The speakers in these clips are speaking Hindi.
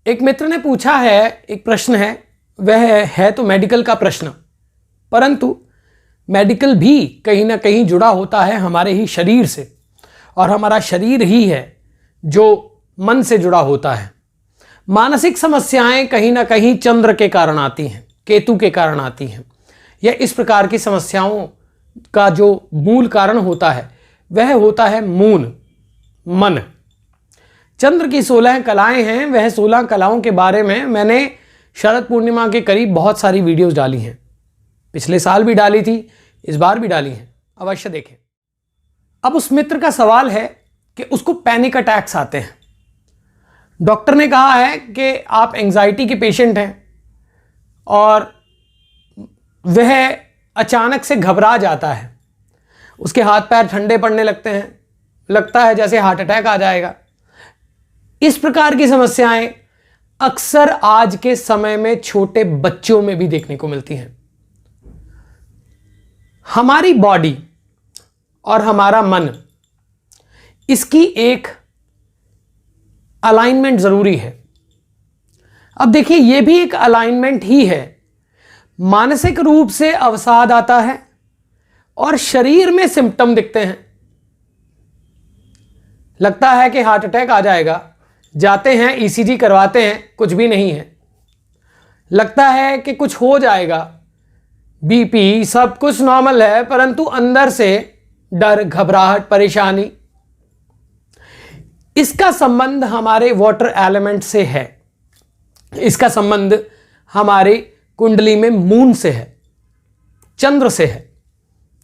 एक मित्र ने पूछा है, एक प्रश्न है, वह है तो मेडिकल का प्रश्न, परंतु मेडिकल भी कहीं ना कहीं जुड़ा होता है हमारे ही शरीर से, और हमारा शरीर ही है जो मन से जुड़ा होता है। मानसिक समस्याएं कहीं ना कहीं चंद्र के कारण आती हैं, केतु के कारण आती हैं, या इस प्रकार की समस्याओं का जो मूल कारण होता है वह होता है मन। चंद्र की 16 कलाएं हैं। वह 16 कलाओं के बारे में मैंने शरद पूर्णिमा के करीब बहुत सारी वीडियोस डाली हैं। पिछले साल भी डाली थी, इस बार भी डाली हैं, अवश्य देखें। अब उस मित्र का सवाल है कि उसको पैनिक अटैक्स आते हैं। डॉक्टर ने कहा है कि आप एंजाइटी के पेशेंट हैं और वह अचानक से घबरा जाता है, उसके हाथ पैर ठंडे पड़ने लगते हैं, लगता है जैसे हार्ट अटैक आ जाएगा। इस प्रकार की समस्याएं अक्सर आज के समय में छोटे बच्चों में भी देखने को मिलती हैं। हमारी बॉडी और हमारा मन, इसकी एक अलाइनमेंट जरूरी है। अब देखिए, यह भी एक अलाइनमेंट ही है। मानसिक रूप से अवसाद आता है और शरीर में सिम्टम दिखते हैं। लगता है कि हार्ट अटैक आ जाएगा, जाते हैं ईसीजी करवाते हैं, कुछ भी नहीं है। लगता है कि कुछ हो जाएगा, बीपी सब कुछ नॉर्मल है, परंतु अंदर से डर, घबराहट, परेशानी। इसका संबंध हमारे वाटर एलिमेंट से है। इसका संबंध हमारे कुंडली में मून से है, चंद्र से है।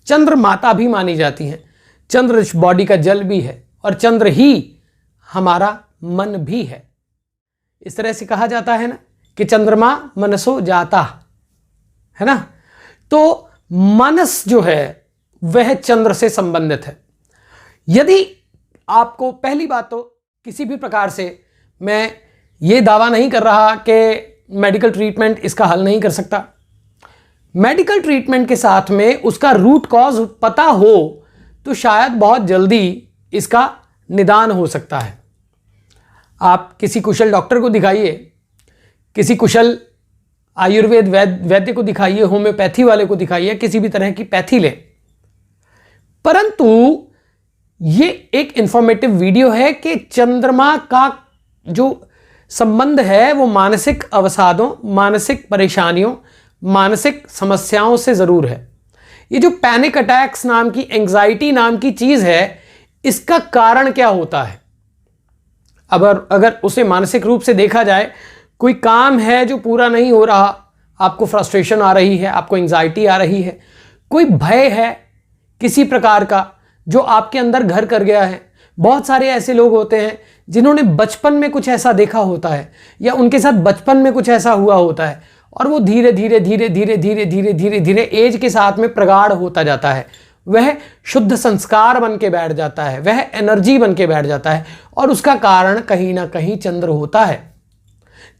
चंद्र माता भी मानी जाती है, चंद्र बॉडी का जल भी है, और चंद्र ही हमारा मन भी है। इस तरह से कहा जाता है ना कि चंद्रमा मनसो जाता है ना। तो मनस जो है वह चंद्र से संबंधित है। यदि आपको, पहली बात तो किसी भी प्रकार से मैं ये दावा नहीं कर रहा कि मेडिकल ट्रीटमेंट इसका हल नहीं कर सकता। मेडिकल ट्रीटमेंट के साथ में उसका रूट कॉज पता हो तो शायद बहुत जल्दी इसका निदान हो सकता है। आप किसी कुशल डॉक्टर को दिखाइए, किसी कुशल आयुर्वेद वैद्य को दिखाइए, होम्योपैथी वाले को दिखाइए, किसी भी तरह की पैथी लें। परंतु ये एक इंफॉर्मेटिव वीडियो है कि चंद्रमा का जो संबंध है वो मानसिक अवसादों, मानसिक परेशानियों, मानसिक समस्याओं से जरूर है। ये जो पैनिक अटैक्स नाम की, एंजाइटी नाम की चीज है, इसका कारण क्या होता है? अगर उसे मानसिक रूप से देखा जाए, कोई काम है जो पूरा नहीं हो रहा, आपको फ्रस्ट्रेशन आ रही है, आपको एंजाइटी आ रही है, कोई भय है किसी प्रकार का जो आपके अंदर घर कर गया है। बहुत सारे ऐसे लोग होते हैं जिन्होंने बचपन में कुछ ऐसा देखा होता है, या उनके साथ बचपन में कुछ ऐसा हुआ होता है, और वो धीरे धीरे धीरे धीरे धीरे धीरे धीरे धीरे एज के साथ में प्रगाढ़ होता जाता है। वह शुद्ध संस्कार बन के बैठ जाता है, वह एनर्जी बन के बैठ जाता है, और उसका कारण कहीं ना कहीं चंद्र होता है।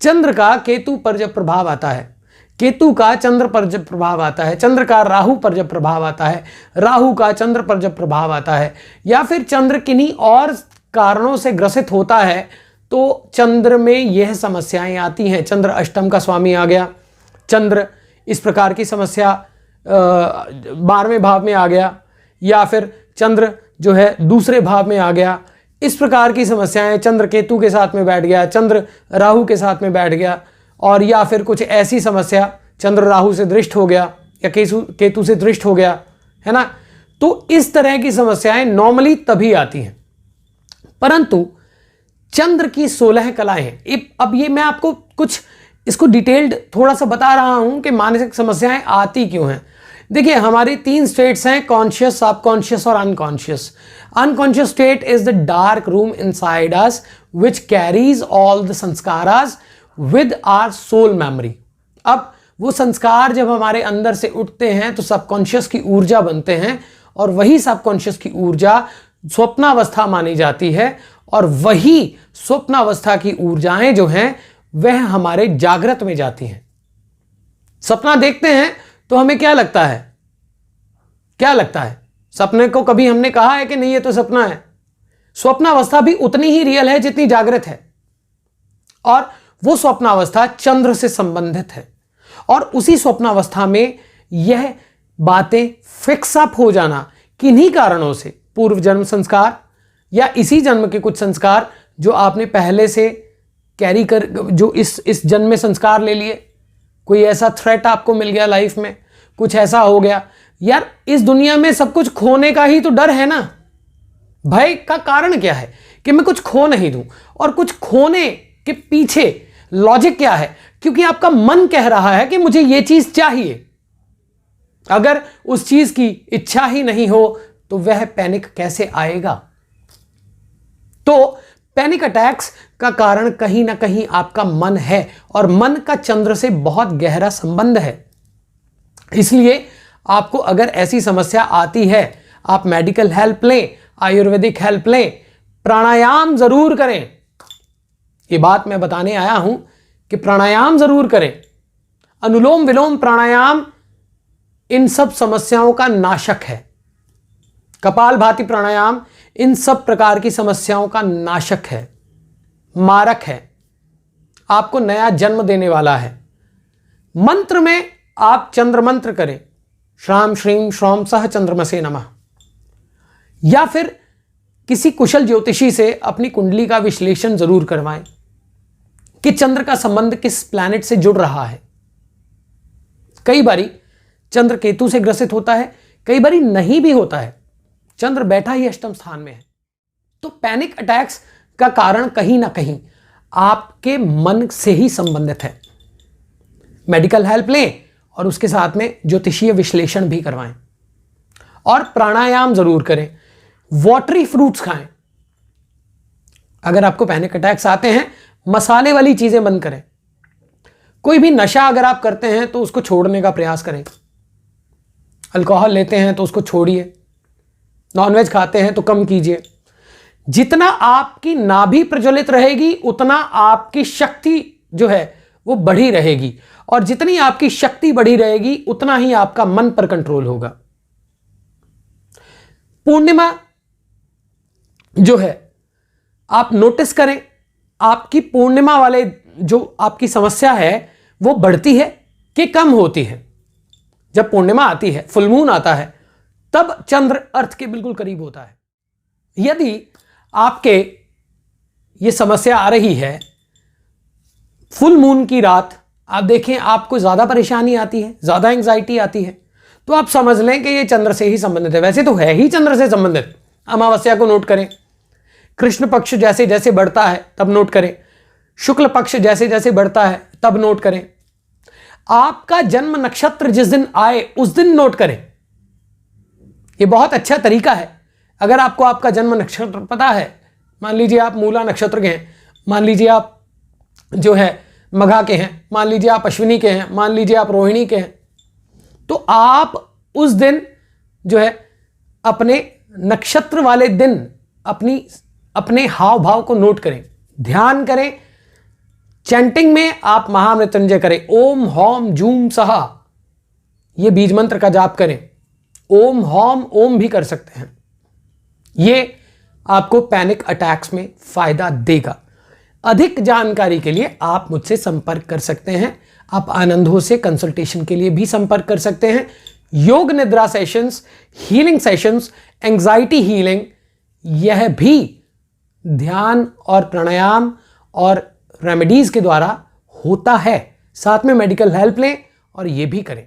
चंद्र का केतु पर जब प्रभाव आता है, केतु का चंद्र पर जब प्रभाव आता है, चंद्र का राहु पर जब प्रभाव आता है, राहु का चंद्र पर जब प्रभाव आता है, या फिर चंद्र किन्हीं और कारणों से ग्रसित होता है, तो चंद्र में यह समस्याएं आती हैं। चंद्र अष्टम का स्वामी आ गया, चंद्र इस प्रकार की समस्या 12वें भाव में आ गया, या फिर चंद्र जो है दूसरे भाव में आ गया। इस प्रकार की समस्याएं, चंद्र केतु के साथ में बैठ गया, चंद्र राहु के साथ में बैठ गया, और या फिर कुछ ऐसी समस्या, चंद्र राहु से दृष्ट हो गया या केतु से दृष्ट हो गया, है ना। तो इस तरह की समस्याएं नॉर्मली तभी आती हैं। परंतु चंद्र की 16 कलाएं हैं। अब ये मैं आपको कुछ इसको डिटेल्ड थोड़ा सा बता रहा हूं कि मानसिक समस्याएं आती क्यों हैं। देखिए, हमारी 3 स्टेट्स हैं, कॉन्शियस, सबकॉन्शियस और unconscious. Unconscious state is the dark room inside us which carries all the sanskaras with our soul memory. अब वो संस्कार जब हमारे अंदर से उठते हैं तो सबकॉन्शियस की ऊर्जा बनते हैं, और वही सबकॉन्शियस की ऊर्जा स्वप्नावस्था मानी जाती है, और वही स्वप्नावस्था की ऊर्जाएं जो हैं वह हमारे जागृत में जाती हैं। सपना देखते हैं तो हमें क्या लगता है? क्या लगता है? सपने को कभी हमने कहा है कि नहीं ये तो सपना है? स्वप्नावस्था भी उतनी ही रियल है जितनी जागृत है, और वो स्वप्नावस्था चंद्र से संबंधित है और उसी स्वप्नावस्था में यह बातें फिक्स अप हो जाना किन्हीं कारणों से, पूर्व जन्म संस्कार या इसी जन्म के कुछ संस्कार जो आपने पहले से कैरी कर, जो इस जन्म में संस्कार ले लिए, कोई ऐसा थ्रेट आपको मिल गया लाइफ में, कुछ ऐसा हो गया। यार इस दुनिया में सब कुछ खोने का ही तो डर है ना। भय का कारण क्या है कि मैं कुछ खो नहीं दूं, और कुछ खोने के पीछे लॉजिक क्या है, क्योंकि आपका मन कह रहा है कि मुझे यह चीज चाहिए। अगर उस चीज की इच्छा ही नहीं हो तो वह पैनिक कैसे आएगा। तो पैनिक अटैक्स का कारण कहीं ना कहीं आपका मन है, और मन का चंद्र से बहुत गहरा संबंध है। इसलिए आपको अगर ऐसी समस्या आती है, आप मेडिकल हेल्प लें, आयुर्वेदिक हेल्प लें, प्राणायाम जरूर करें। ये बात मैं बताने आया हूं कि प्राणायाम जरूर करें। अनुलोम विलोम प्राणायाम इन सब समस्याओं का नाशक है। कपालभाति प्राणायाम इन सब प्रकार की समस्याओं का नाशक है, मारक है, आपको नया जन्म देने वाला है। मंत्र में आप चंद्र मंत्र करें, श्राम श्रीम श्रौम सह चंद्रमसे नमः, या फिर किसी कुशल ज्योतिषी से अपनी कुंडली का विश्लेषण जरूर करवाएं कि चंद्र का संबंध किस प्लैनेट से जुड़ रहा है। कई बारी चंद्र केतु से ग्रसित होता है, कई बारी नहीं भी होता है, चंद्र बैठा ही अष्टम स्थान में है। तो पैनिक अटैक्स का कारण कहीं ना कहीं आपके मन से ही संबंधित है। मेडिकल हेल्प लें और उसके साथ में ज्योतिषीय विश्लेषण भी करवाएं, और प्राणायाम जरूर करें। वाटरी फ्रूट्स खाएं। अगर आपको पैनिक अटैक्स आते हैं, मसाले वाली चीजें बंद करें। कोई भी नशा अगर आप करते हैं तो उसको छोड़ने का प्रयास करें। अल्कोहल लेते हैं तो उसको छोड़िए, नॉनवेज खाते हैं तो कम कीजिए। जितना आपकी नाभि प्रज्वलित रहेगी उतना आपकी शक्ति जो है वो बढ़ी रहेगी, और जितनी आपकी शक्ति बढ़ी रहेगी उतना ही आपका मन पर कंट्रोल होगा। पूर्णिमा जो है आप नोटिस करें, आपकी पूर्णिमा वाले जो आपकी समस्या है वो बढ़ती है कि कम होती है। जब पूर्णिमा आती है, फुल मून आता है, तब चंद्र अर्थ के बिल्कुल करीब होता है। यदि आपके ये समस्या आ रही है, फुल मून की रात आप देखें आपको ज्यादा परेशानी आती है, ज्यादा एंग्जाइटी आती है, तो आप समझ लें कि ये चंद्र से ही संबंधित है। वैसे तो है ही चंद्र से संबंधित। अमावस्या को नोट करें, कृष्ण पक्ष जैसे जैसे बढ़ता है तब नोट करें, शुक्ल पक्ष जैसे जैसे बढ़ता है तब नोट करें, आपका जन्म नक्षत्र जिस दिन आए उस दिन नोट करें। यह बहुत अच्छा तरीका है। अगर आपको आपका जन्म नक्षत्र पता है, मान लीजिए आप मूला नक्षत्र के हैं, मान लीजिए आप जो है मघा के हैं, मान लीजिए आप अश्विनी के हैं, मान लीजिए आप रोहिणी के हैं, तो आप उस दिन जो है अपने नक्षत्र वाले दिन अपने हाव भाव को नोट करें, ध्यान करें। चैंटिंग में आप महामृत्युंजय करें, ओम हौम जूम सहा, यह बीज मंत्र का जाप करें। ओम हौम ओम भी कर सकते हैं। यह आपको पैनिक अटैक्स में फायदा देगा। अधिक जानकारी के लिए आप मुझसे संपर्क कर सकते हैं। आप आनंदो से कंसल्टेशन के लिए भी संपर्क कर सकते हैं। योग निद्रा sessions, healing sessions, anxiety healing, यह भी ध्यान और प्राणायाम और रेमेडीज के द्वारा होता है। साथ में मेडिकल हेल्प लें और यह भी करें।